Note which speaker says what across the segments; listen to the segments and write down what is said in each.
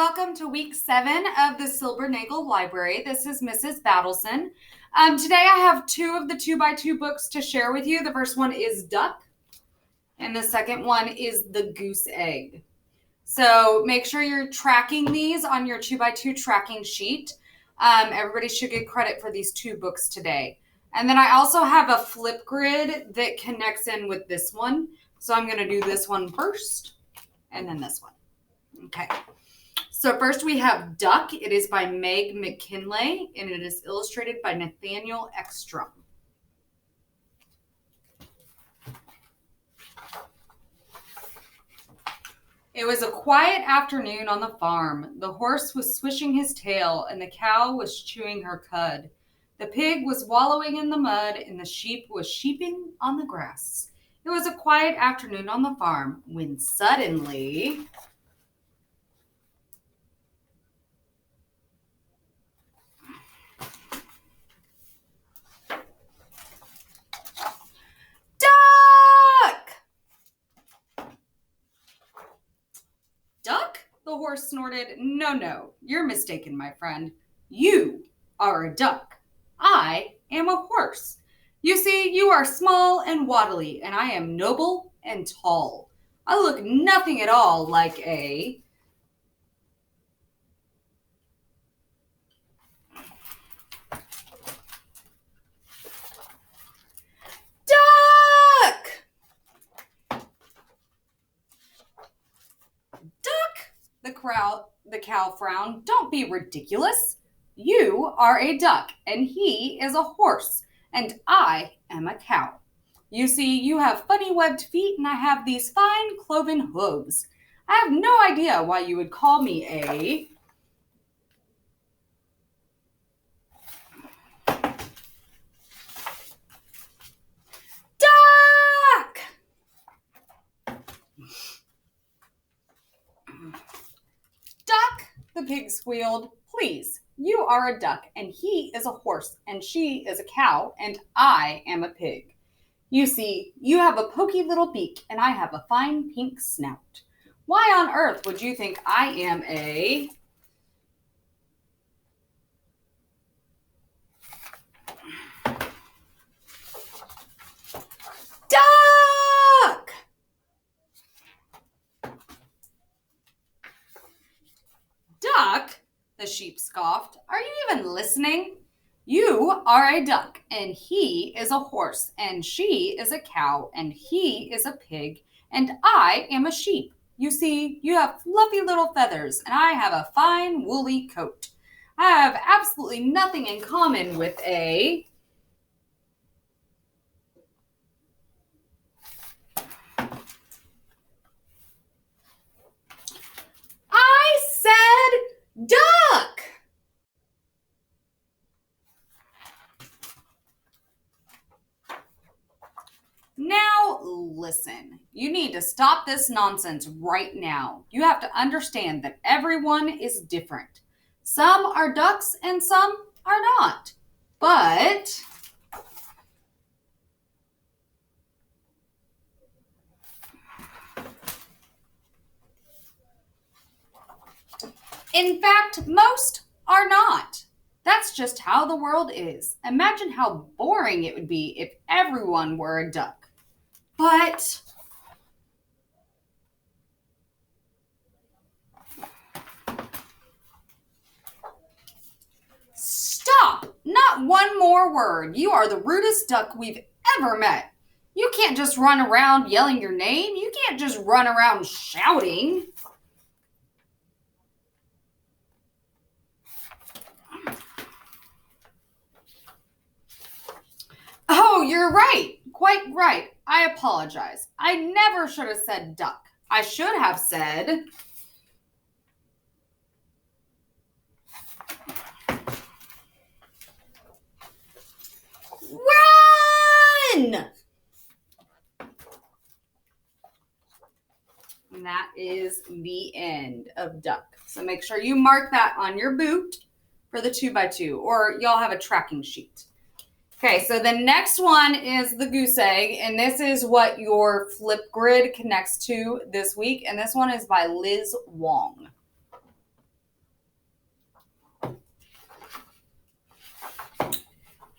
Speaker 1: Welcome to week 7 of the Silbernagle Library. This is Mrs. Battleson. Today I have 2 of the 2x2 books to share with you. The first one is Duck, and the second one is The Goose Egg. So make sure you're tracking these on your 2x2 tracking sheet. Everybody should get credit for these 2 books today. And then I also have a flip grid that connects in with this one. So I'm going to do this one first, and then this one. Okay. So first we have Duck. It is by Meg McKinley, and it is illustrated by Nathaniel Ekstrom. It was a quiet afternoon on the farm. The horse was swishing his tail, and the cow was chewing her cud. The pig was wallowing in the mud, and the sheep was sheeping on the grass. It was a quiet afternoon on the farm when suddenly... Duck? The horse snorted. No, you're mistaken, my friend. You are a duck. I am a horse. You see, you are small and waddly, and I am noble and tall. I look nothing at all like a... The cow frowned. Don't be ridiculous. You are a duck, and he is a horse, and I am a cow. You see, you have funny webbed feet, and I have these fine cloven hooves. I have no idea why you would call me a... duck! Duck, the pig squealed. Please, you are a duck, and he is a horse, and she is a cow, and I am a pig. You see, you have a poky little beak, and I have a fine pink snout. Why on earth would you think I am a... duck? Duck? The sheep scoffed. Are you even listening? You are a duck, and he is a horse, and she is a cow, and he is a pig, and I am a sheep. You see, you have fluffy little feathers, and I have a fine woolly coat. I have absolutely nothing in common with a... I said duck! Now listen, you need to stop this nonsense right now. You have to understand that everyone is different. Some are ducks and some are not. But in fact, most are not. That's just how the world is. Imagine how boring it would be if everyone were a duck. But stop! Not one more word. You are the rudest duck we've ever met. You can't just run around yelling your name. You can't just run around shouting. Oh, you're right. Quite right. I apologize. I never should have said duck. I should have said... run! And that is the end of duck. So make sure you mark that on your boot for the 2x2, or y'all have a tracking sheet. Okay, so the next one is the goose egg, and this is what your flip grid connects to this week, and this one is by Liz Wong.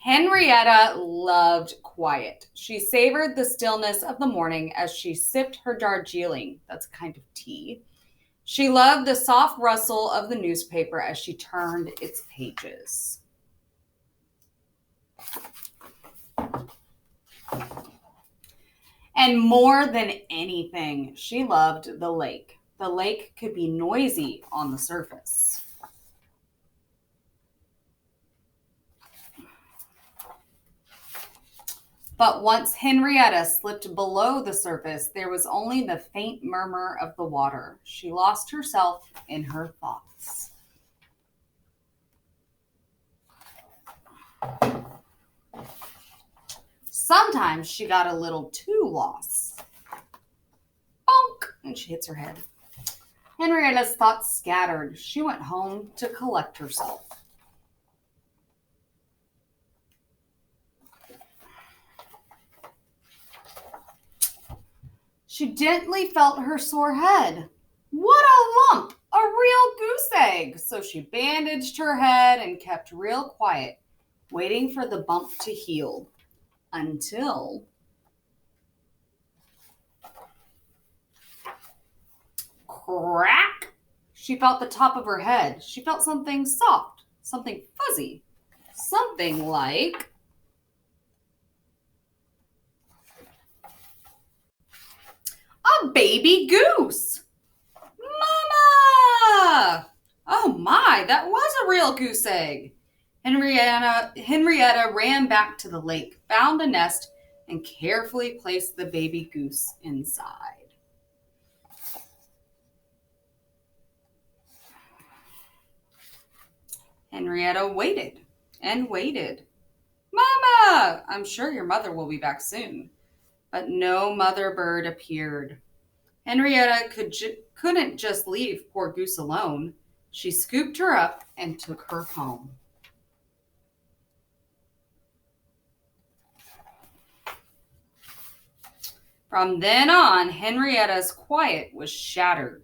Speaker 1: Henrietta loved quiet. She savored the stillness of the morning as she sipped her Darjeeling. That's a kind of tea. She loved the soft rustle of the newspaper as she turned its pages. And more than anything, she loved the lake. The lake could be noisy on the surface. But once Henrietta slipped below the surface, there was only the faint murmur of the water. She lost herself in her thoughts. Sometimes she got a little too lost. Bonk! And she hits her head. Henrietta's thoughts scattered. She went home to collect herself. She gently felt her sore head. What a lump! A real goose egg! So she bandaged her head and kept real quiet, waiting for the bump to heal. Until crack! She felt the top of her head. She felt something soft, something fuzzy, something like a baby goose. Mama! Oh my, that was a real goose egg. Henrietta ran back to the lake, found a nest, and carefully placed the baby goose inside. Henrietta waited and waited. Mama! I'm sure your mother will be back soon. But no mother bird appeared. Henrietta couldn't just leave poor Goose alone. She scooped her up and took her home. From then on, Henrietta's quiet was shattered.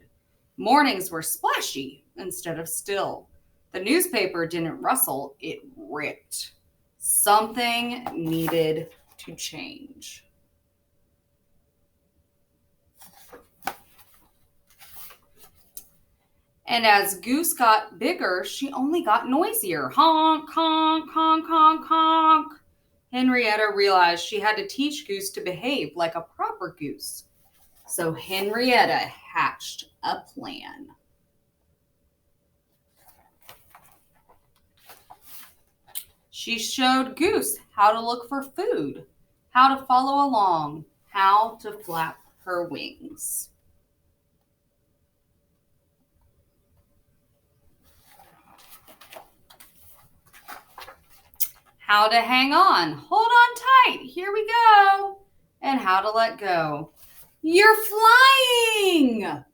Speaker 1: Mornings were splashy instead of still. The newspaper didn't rustle, it ripped. Something needed to change. And as Goose got bigger, she only got noisier. Honk, honk, honk, honk, honk. Henrietta realized she had to teach Goose to behave like a proper goose. So Henrietta hatched a plan. She showed Goose how to look for food, how to follow along, how to flap her wings. How to hang on, hold on tight, here we go, and how to let go. You're flying!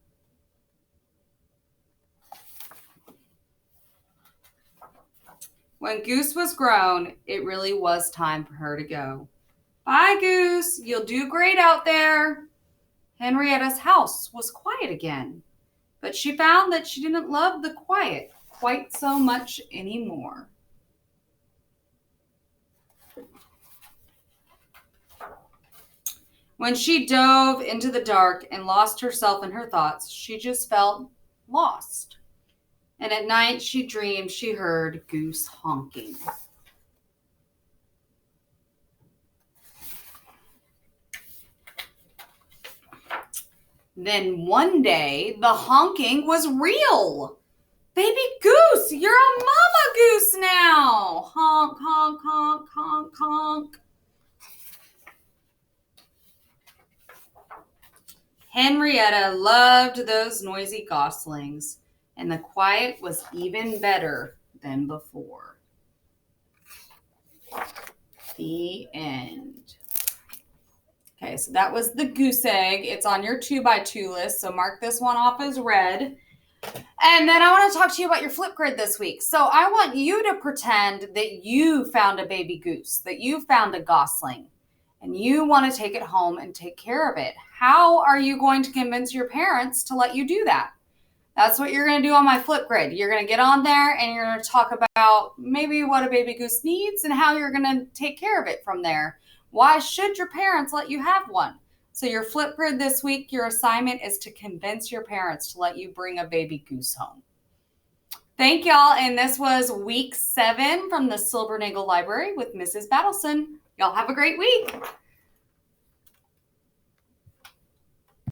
Speaker 1: When Goose was grown, it really was time for her to go. Bye, Goose, you'll do great out there. Henrietta's house was quiet again, but she found that she didn't love the quiet quite so much anymore. When she dove into the dark and lost herself in her thoughts, she just felt lost. And at night she dreamed she heard Goose honking. Then one day, the honking was real. Baby Goose, you're a mama goose now. Honk, honk, honk, honk, honk. Henrietta loved those noisy goslings, and the quiet was even better than before. The end. Okay, so that was the goose egg. It's on your 2x2 list, so mark this one off as red. And then I want to talk to you about your flip grid this week. So I want you to pretend that you found a baby goose, that you found a gosling, and you want to take it home and take care of it. How are you going to convince your parents to let you do that? That's what you're going to do on my flip grid. You're going to get on there and you're going to talk about maybe what a baby goose needs and how you're going to take care of it from there. Why should your parents let you have one? So your flip grid this week, your assignment is to convince your parents to let you bring a baby goose home. Thank y'all. And this was week 7 from the Silbernagle Library with Mrs. Battleson. Y'all have a great week.